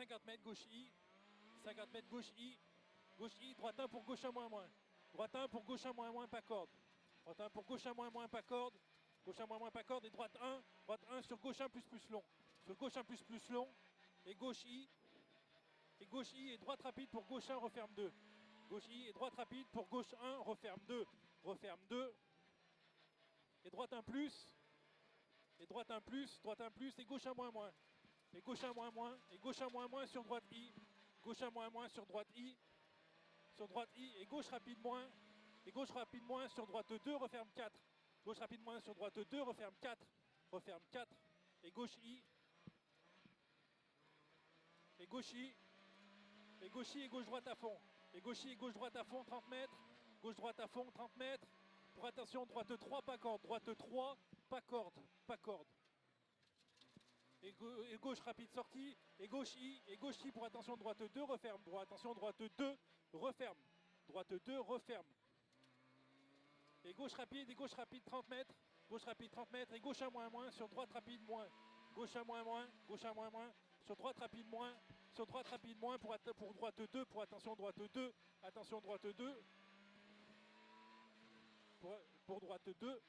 50 mètres, gauche I. 50 mètres, gauche I. Gauche I, droite 1 pour gauche 1 moins moins. Droite 1 pour gauche 1 moins moins, pas corde. Droite 1 pour gauche 1 moins moins, pas corde. Gauche 1 moins moins, pas corde. Et droite 1 sur gauche 1 plus long. Sur gauche 1 plus long. Et gauche I. Et gauche I et droite rapide pour gauche 1, referme 2. Gauche I et droite rapide pour gauche 1, referme 2. Referme 2. Et droite 1 plus. Et droite 1 plus, droite 1 plus, et gauche 1 moins moins. Et gauche 1 moins moins, et gauche 1 moins moins sur droite I. Gauche 1 moins moins sur droite I. Sur droite I, et gauche rapide moins. Et gauche rapide moins sur droite 2, referme 4. Gauche rapide moins sur droite 2, referme 4. Referme 4. Et gauche I. Et gauche I. Et gauche I et gauche droite à fond. Et gauche I et gauche droite à fond, 30 mètres. Gauche droite à fond, 30 mètres. Pour attention, droite 3, pas corde. Droite 3, pas corde. Pas corde. Et gauche rapide sortie. Et gauche I. Et gauche I pour attention, droite 2, referme. Pour attention, droite 2, referme. Droite 2, referme. Et gauche rapide, 30 mètres. Gauche rapide, 30 mètres. Et gauche 1 moins moins sur droite rapide moins. Gauche 1 moins moins. Gauche 1 moins moins. Sur droite rapide moins. Sur droite rapide moins pour droite 2. Pour attention, droite 2. Attention, droite 2. Pour droite 2.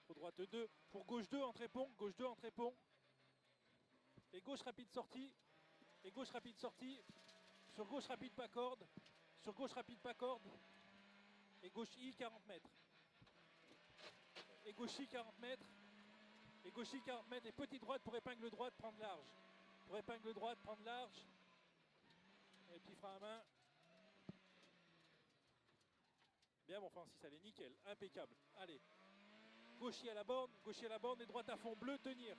Pour droite 2. Pour gauche 2, entrée pont. Gauche 2, entrée pont. Et gauche rapide sortie. Et gauche rapide sortie. Sur gauche rapide pas corde. Sur gauche rapide pas corde. Et gauche I 40 mètres. Et gauche I 40 mètres. Et gauche I 40 mètres. Et petite droite pour épingle droite, prendre large. Pour épingle droite, prendre large. Et petit frein à main. Bien mon Francis, allez, nickel, impeccable. Allez. Gauche I à la borne et droite à fond bleu, tenir.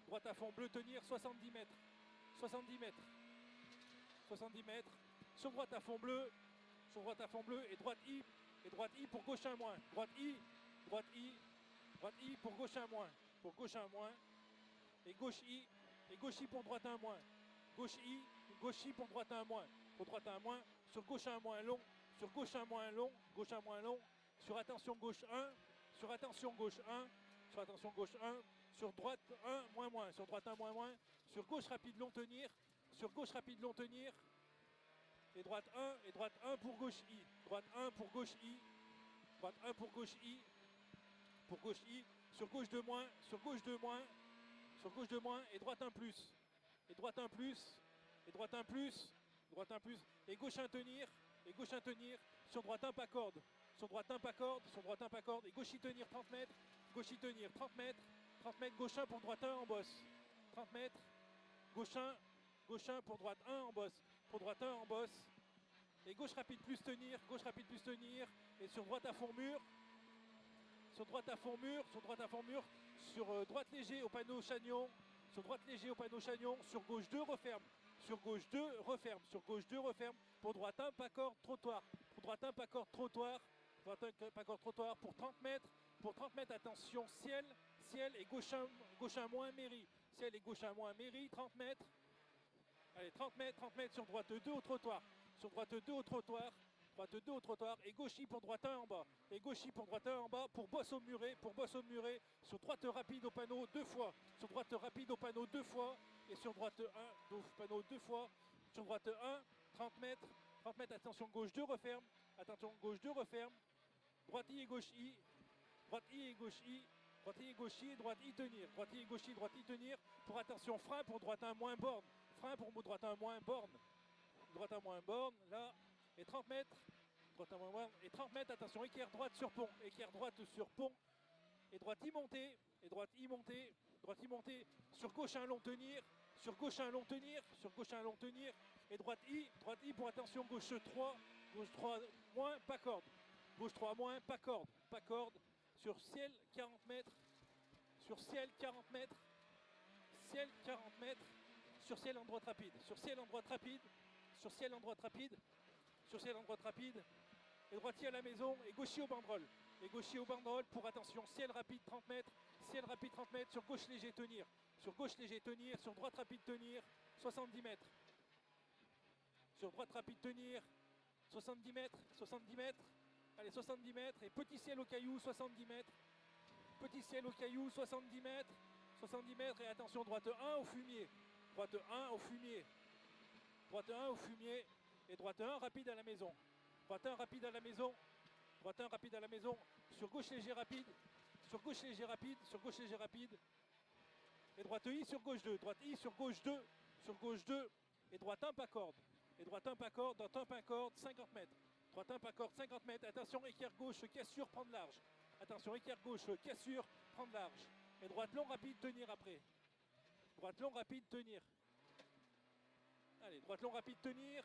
Droite à fond bleu, tenir, 70 mètres. 70 mètres. 70 mètres. Sur droite à fond bleu. Sur droite à fond bleu et droite I. Et droite I pour gauche 1 moins. Droite I. Droite I. Droite I pour gauche 1 moins. Pour gauche 1 moins. Et gauche I. Et gauche I pour droite 1 moins. Gauche I pour droite 1 moins. Pour droite 1 moins. Sur gauche 1 moins long. Sur gauche 1 moins long. Gauche 1 moins long. Sur attention gauche 1. Sur attention gauche 1. Sur attention gauche 1. Sur droite 1 moins moins. Sur droite 1 moins moins. Sur gauche rapide long tenir. Sur gauche rapide long tenir. Et droite 1 pour gauche I. Droite 1 pour gauche I. Droite 1 pour gauche I. Pour gauche I. Sur gauche 2 moins. Sur gauche 2 moins. Sur gauche 2 moins. Et droite 1 plus. Et droite 1 plus. Et droite 1 plus. Droite 1 plus. Et gauche 1 tenir. Et gauche 1 tenir. Sur droite 1 pas corde. Sur droite 1 pas corde. Sur droite 1 pas corde. Et gauche I tenir 30 mètres. Gauche I tenir 30 mètres. 30 mètres. Gauche 1 pour droite 1 en bosse. 30 mètres. Gauche 1. Gauche 1 pour droite 1 en bosse. Pour droite 1 en bosse. Et gauche rapide plus tenir. Gauche rapide plus tenir. Et sur droite à fond mur. Sur droite à fond mur. Sur droite à fond mur. Sur droite léger au panneau chagnon. Sur droite léger au panneau chagnon. Sur gauche 2 referme. Sur gauche 2 referme. Sur gauche 2 referme. Pour droite 1 pas corde trottoir. Pour droite 1 pas corde trottoir. Droite 1 pas corde trottoir pour 30 mètres. Pour 30 mètres attention ciel. Ciel et gauche 1 moins mairie. Ciel et gauche 1 moins mairie. 30 mètres. Allez 30 mètres sur droite 2 au trottoir. Sur droite 2 au trottoir. Droite 2 au trottoir. Et gauche I pour droite 1 en bas. Et gauche I pour droite 1 en bas. Pour bosse au muret. Pour bosse au muret. Sur droite rapide au panneau 2 fois. Sur droite rapide au panneau 2 fois. Et sur droite 1 au panneau 2 fois. Sur droite 1, 30 mètres. 30 mètres, attention gauche 2 referme. Attention gauche 2 referme. Droite I et gauche I. Droite I et gauche I. Droite I et gauche I. Droite I tenir. Droite I et gauche I. Droite I tenir. Pour attention frein pour droite 1 moins borne. Frein pour droite 1 moins borne. Droite 1 moins borne. Là. Et 30 mètres. Droite 1 moins borne. Et 30 mètres, attention équerre droite sur pont. Équerre droite sur pont. Et droite I montée. Et droite I montée. Droite I montée. Sur gauche 1 long tenir. Sur gauche 1 long tenir. Sur gauche 1 long tenir. Et droite I pour attention gauche 3. Gauche 3 moins, pas corde. Gauche 3 moins, pas corde. Pas corde. Sur ciel 40 mètres. Sur ciel 40 mètres. Ciel 40 mètres. Sur ciel en droite rapide. Sur ciel en droite rapide. Sur ciel en droite rapide. Sur ciel en droite rapide. Et droitier à la maison. Et gauchier au banderole. Et gauchier au banderole pour attention. Ciel rapide 30 mètres. Ciel rapide 30 mètres. Sur gauche léger tenir. Sur gauche léger tenir. Sur droite rapide tenir. 70 mètres. Sur droite rapide tenir. 70 mètres. 70 mètres. Allez, 70 mètres. Et petit ciel au caillou, 70 mètres. Petit ciel au caillou, 70 mètres. 70 mètres. Et attention, droite 1 au fumier. Droite 1 au fumier. droite 1 au fumier, et droite 1 rapide à la maison. Droite 1 rapide à la maison, droite 1 rapide à la maison, sur gauche léger rapide, sur gauche léger rapide, sur gauche léger rapide, et droite I sur gauche 2, droite I sur gauche 2, sur gauche 2, et droite 1 pas corde, et droite 1 pas corde, droite 1 pas corde, 50 mètres, droite 1 pas corde, 50 mètres, attention équerre gauche, cassure, prendre large, attention équerre gauche, cassure, prendre large, et droite long rapide, tenir après, droite long rapide, tenir, allez, droite long rapide, tenir,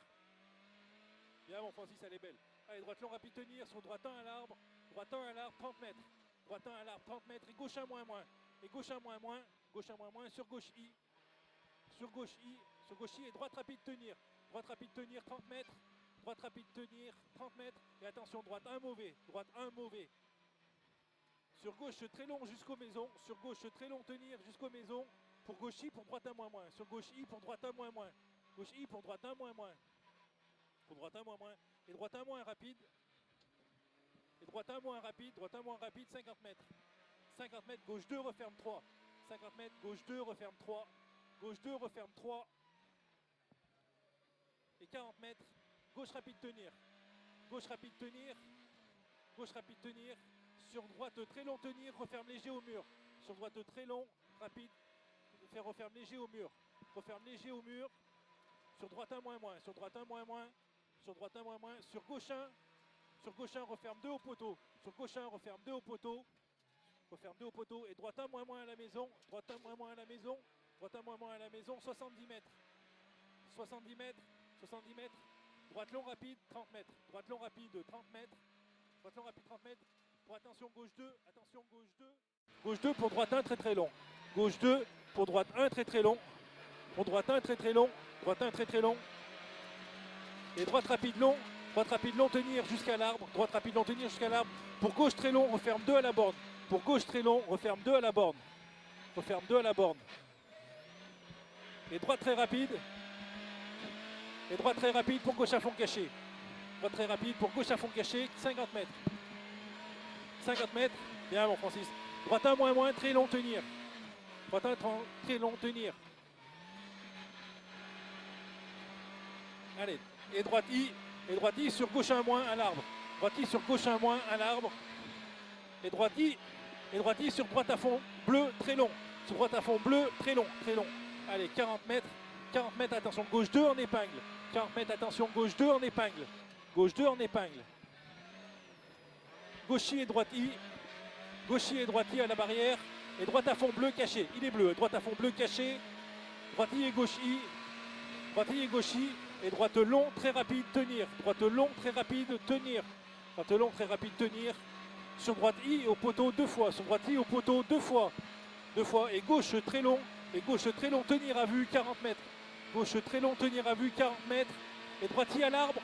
bien mon Francis, elle est belle, allez, droite long rapide, tenir, sur droite 1 à l'arbre, droite 1 à l'arbre, 30 mètres, droite 1 à l'arbre, 30 mètres, et gauche 1 moins moins, et gauche 1 moins moins, gauche 1 moins moins, sur gauche I, sur gauche I, sur gauche I, et droite rapide tenir, 30 mètres, droite rapide tenir, 30 mètres, et attention, droite 1 mauvais, sur gauche très long jusqu'aux maisons, sur gauche très long tenir jusqu'aux maisons, pour gauche I, pour droite 1 moins moins, sur gauche I, pour droite 1 moins moins, gauche I, pour droite 1 moins moins, pour droite 1 moins moins, et droite 1 moins rapide, et droite 1 moins rapide, 50 mètres, 50 mètres, gauche 2, referme 3, 50 mètres, gauche 2, referme 3, gauche 2, referme 3, et 40 mètres, gauche rapide tenir, gauche rapide tenir, gauche rapide tenir, sur droite très long tenir, referme léger au mur, sur droite très long, rapide, referme léger au mur, sur droite 1 moins moins, sur droite 1 moins moins, sur droite 1 moins moins, sur gauche 1, referme 2 au poteau, sur gauche 1, referme 2 au poteau, et droite 1 moins moins à la maison, droite 1 moins moins à la maison, droite 1 moins moins à la maison, 70 mètres, 70 mètres, 70 mètres, droite long rapide, 30 mètres, droite long rapide, 30 mètres, droite long rapide, 30 mètres, pour attention gauche 2, gauche 2 pour droite 1 très très long, gauche 2 pour droite 1 très très long, pour droite 1 très très long, droite 1 très très long, et droite rapide long, tenir jusqu'à l'arbre, droite rapide long tenir jusqu'à l'arbre, pour gauche très long, referme 2 à la borne, pour gauche très long, referme 2 à la borne, et droite très rapide, pour gauche à fond caché, droite très rapide pour gauche à fond caché, 50 mètres, 50 mètres, bien mon Francis, droite 1 moins moins, très long tenir, droite 1 très long tenir, allez, et droite I sur gauche 1 moins à l'arbre, droite I sur gauche 1 moins à l'arbre, et droite I sur droite à fond bleu très long, sur droite à fond bleu très long, allez 40 mètres, attention gauche 2 en épingle, 40 mètres, attention gauche 2 en épingle, gauche I et droite I, à la barrière, et droite à fond bleu caché, il est bleu, droite à fond bleu caché, droite I et gauche I, et droite long très rapide tenir, droite long très rapide tenir, sur droite I au poteau 2 fois, et gauche très long, tenir à vue 40 mètres, et droite I à l'arbre,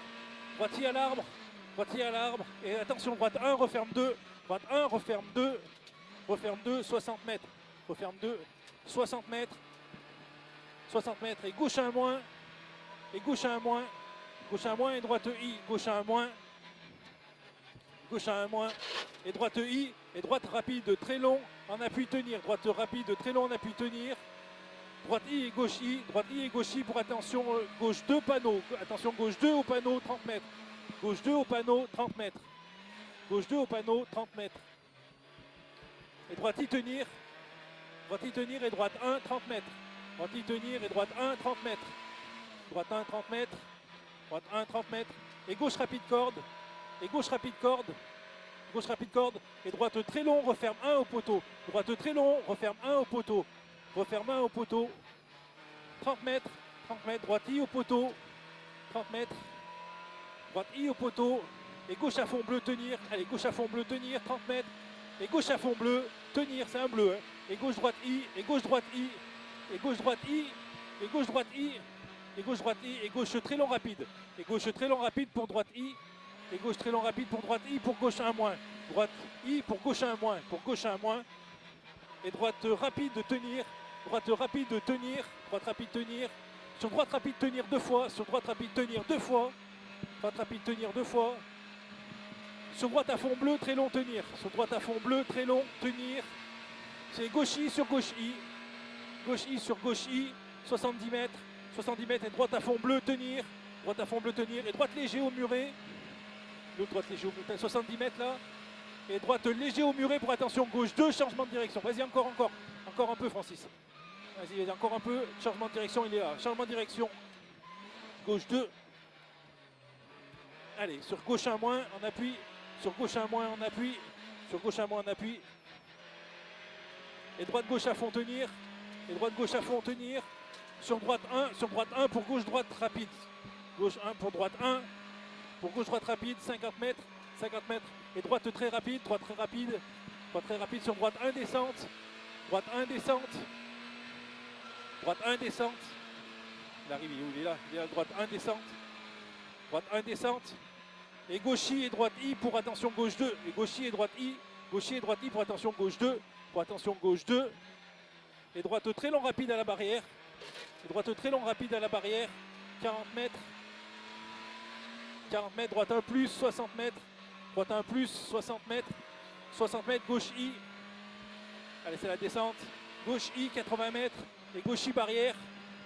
et attention droite 1 referme 2, 60 mètres, 60 mètres, et gauche 1 moins, et droite I, gauche 1 moins, et droite I, et droite rapide très long en appui tenir, droite I et gauche I, pour attention gauche 2 panneaux, gauche 2 au panneau 30 mètres, gauche 2 au panneau 30 mètres, et droite I tenir, et droite 1 30 mètres, droite un 30 mètres, droite 1 30 mètres, et gauche rapide corde, et droite très long, referme 1 au poteau, referme 1 au poteau, 30 mètres, droite I au poteau, 30 mètres, droite I au poteau, et gauche à fond bleu tenir, 30 mètres, et gauche à fond bleu, tenir, c'est un bleu, hein, et gauche droite I, et gauche droite I, et gauche très long rapide, pour droite I, pour gauche 1 moins, droite I pour gauche 1 moins, et droite rapide de tenir, sur droite rapide tenir 2 fois, droite rapide tenir 2 fois, sur droite à fond bleu très long tenir, c'est gauche I sur gauche I, 70 mètres, 70 mètres et droite à fond bleu, tenir. Droite à fond bleu, tenir. Et droite léger au muret. L'autre droite léger au muret. 70 mètres là. Et droite léger au muret pour attention gauche 2, changement de direction. Vas-y, encore un peu, Francis. Vas-y, encore un peu. Changement de direction, il est là. Changement de direction. Gauche 2. Allez, sur gauche 1 moins, en appui. Sur gauche 1 moins, en appui. Sur gauche 1 moins, en appui. Et droite gauche à fond tenir. Et droite gauche à fond tenir. Sur droite 1 pour gauche droite rapide. Gauche 1 pour droite 1. Pour gauche droite rapide, 50 mètres. 50 mètres. Et droite très rapide, droite très rapide. Droite très rapide sur droite 1 descente. Droite 1 descente. Droite 1 descente. Il arrive, il est là. Il est à droite 1 descente. Droite 1 descente. Et gauche I et droite I pour attention gauche 2. Et gauche I et droite I. Gauche I et droite I pour attention gauche 2. Pour attention gauche 2. Et droite très long rapide à la barrière. Et droite très long rapide à la barrière. 40 mètres. 40 mètres, droite 1 plus, 60 mètres. Droite 1 plus, 60 mètres. 60 mètres, gauche I. Allez, c'est la descente. Gauche I, 80 mètres. Et gauche I barrière.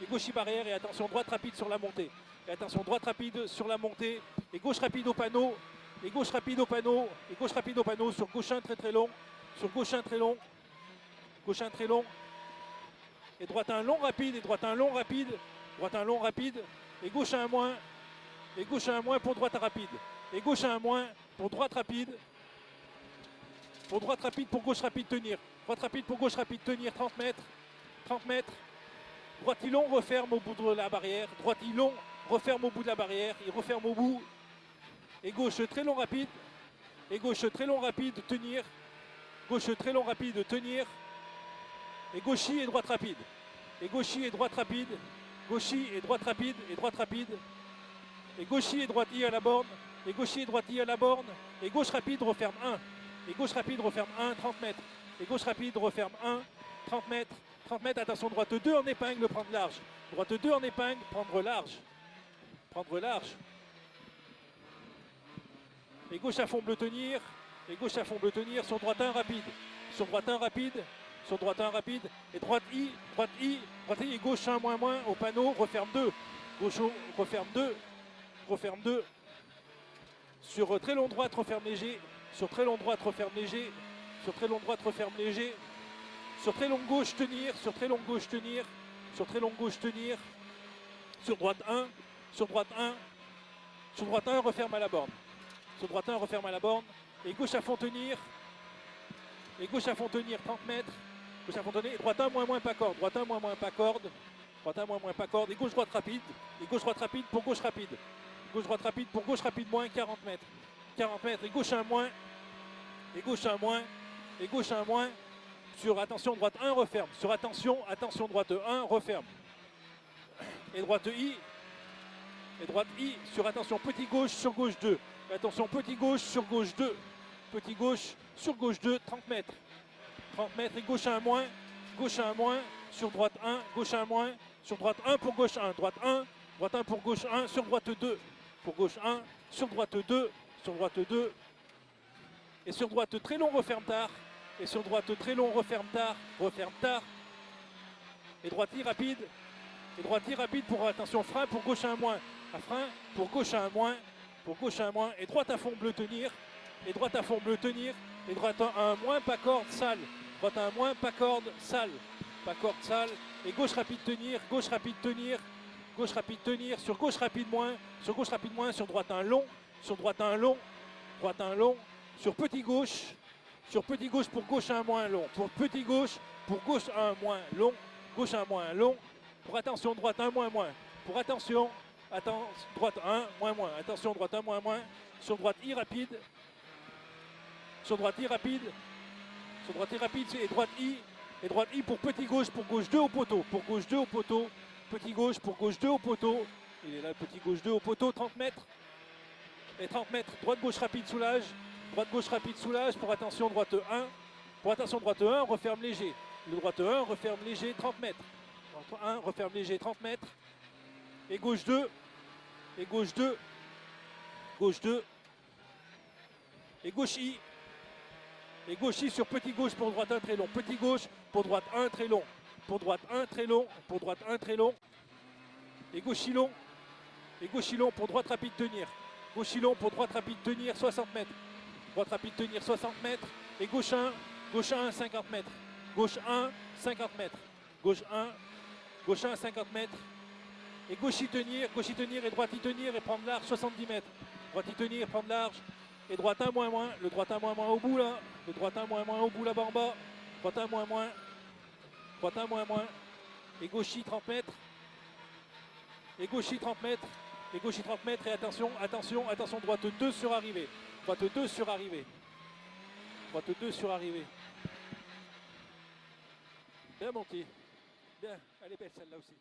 Et gauche I barrière. Et attention, droite rapide sur la montée. Et attention, droite rapide sur la montée. Et gauche rapide au panneau. Et gauche rapide au panneau. Et gauche rapide au panneau. Sur gauche 1 très très long. Sur gauche 1 très long. Gauche 1 très long. Et droite 1 long rapide. Et droite 1 long rapide. Droite 1 long rapide. Et gauche 1 moins. Et gauche 1 moins pour droite rapide. Et gauche 1 moins pour droite rapide. Pour droite rapide, pour gauche rapide, tenir. Droite rapide pour gauche rapide, tenir. 30 mètres. 30 mètres. Droite il long, referme au bout de la barrière. Droite il long, referme au bout de la barrière. Il referme au bout. Et gauche très long rapide. Et gauche très long rapide, tenir. Gauche très long rapide, tenir. Et gauchis et droite rapide. Et gauchis et droite rapide. Gauchis et droite rapide. Et droite rapide. Et gauchis et droite I à la borne. Et gauchis et droite I à la borne. Et gauche rapide, referme 1. Et gauche rapide, referme 1, 30 mètres. Et gauche rapide, referme 1, 30 mètres. 30 mètres, attention, droite 2 en épingle, prendre large. Droite 2 en épingle, prendre large. Prendre large. Et gauche à fond bleu tenir. Et gauche à fond bleu tenir, sur droite 1 rapide. Sur droite 1 rapide. Sur droite 1 rapide. Et droite I, droite I, droite I. Et gauche 1 moins moins au panneau, referme 2. Gauche referme 2. Referme 2. Sur très long droite, referme léger. Sur très long droite, referme léger. Sur très long droite, referme léger. Sur très long gauche, tenir. Sur très long gauche, tenir. Sur très long gauche, tenir. Sur droite 1. Sur droite 1. Sur droite 1, referme à la borne. Sur droite 1, referme à la borne. Et gauche à fond tenir. Et gauche à fond tenir, 30 mètres. Gauche à fond tenir. Et droite 1, moins moins pas corde. Droite 1, moins moins pas corde. Droite 1, moins moins pas corde. Et gauche droite rapide. Et gauche droite rapide pour gauche rapide. Gauche droite rapide pour gauche rapide moins 40 mètres. 40 mètres et gauche 1 moins. Et gauche 1 moins. Et gauche 1 moins. Sur attention droite 1 referme. Sur attention droite 1 referme. Et droite I. Et droite I sur attention petit gauche sur gauche 2. Et attention petit gauche sur gauche 2. Petit gauche sur gauche 2, 30 mètres. 30 mètres et gauche 1 moins. Gauche 1 moins. Sur droite 1. Gauche 1 moins. Sur droite 1 pour gauche 1. Droite 1. Droite 1 pour gauche 1. Sur droite 2. Pour gauche 1. Sur droite 2. Sur droite 2. Et sur droite très long referme tard. Et sur droite très long referme tard. Referme tard. Et droite I rapide. Et droite I rapide pour attention frein pour gauche 1 moins. À frein pour gauche 1 moins. Pour gauche 1 moins. Et droite à fond bleu tenir. Et droite à fond bleu tenir. Et droite 1 moins pas corde sale. Droite 1 moins pas corde sale. Pas corde sale. Et gauche rapide tenir. Gauche rapide tenir. Gauche rapide tenir. Sur gauche rapide moins. Sur gauche rapide moins. Sur droite 1 long. Sur droite 1 long. Droite 1 long. Sur petit gauche. Sur petit gauche pour gauche 1 moins long. Pour petit gauche. Pour gauche 1 moins long. Gauche 1 moins long. Pour attention droite 1 moins moins. Pour attention. Droite 1 moins moins. Attention droite 1 moins moins. Sur droite I rapide. Sur droite I rapide. Sur droite I rapide et droite I. Et droite I pour petit gauche pour gauche 2 au poteau. Pour gauche 2 au poteau. Petit gauche pour gauche 2 au poteau. Il est là le petit gauche 2 au poteau. 30 mètres. Et 30 mètres. Droite gauche rapide soulage. Droite gauche rapide soulage pour attention droite 1. Pour attention droite 1 referme léger. Le droite 1 referme léger 30 mètres. Droite 1 referme léger 30 mètres. Et gauche 2. Et gauche 2. Gauche 2. Et gauche I. Et gauche I sur petit gauche pour droite 1 très long. Petit gauche pour droite 1 très long. Pour droite 1 très long. Pour droite 1 très long. Et gauche long. Et gauche long pour droite rapide tenir. Gauche long pour droite rapide tenir 60 mètres. Droite rapide tenir 60 mètres. Et gauche 1, 50 mètres. Gauche 1, 50 mètres. Gauche 1, 50 mètres. Et gauche y tenir et droite y tenir et prendre large 70 mètres. Droite y tenir, prendre large. Et droite 1 moins, le droite 1 moins au bout là. Le droite 1 moins au bout là-bas en bas. Droite 1 moins. Droite 1 moins. Et gauche y 30 mètres. Et gauche y 30 mètres. Et gauche y 30 mètres. Et attention, droite 2 sur arrivée. Droite 2 sur arrivée. Droite 2 sur arrivée. Bien monté. Bien, elle est belle celle-là aussi.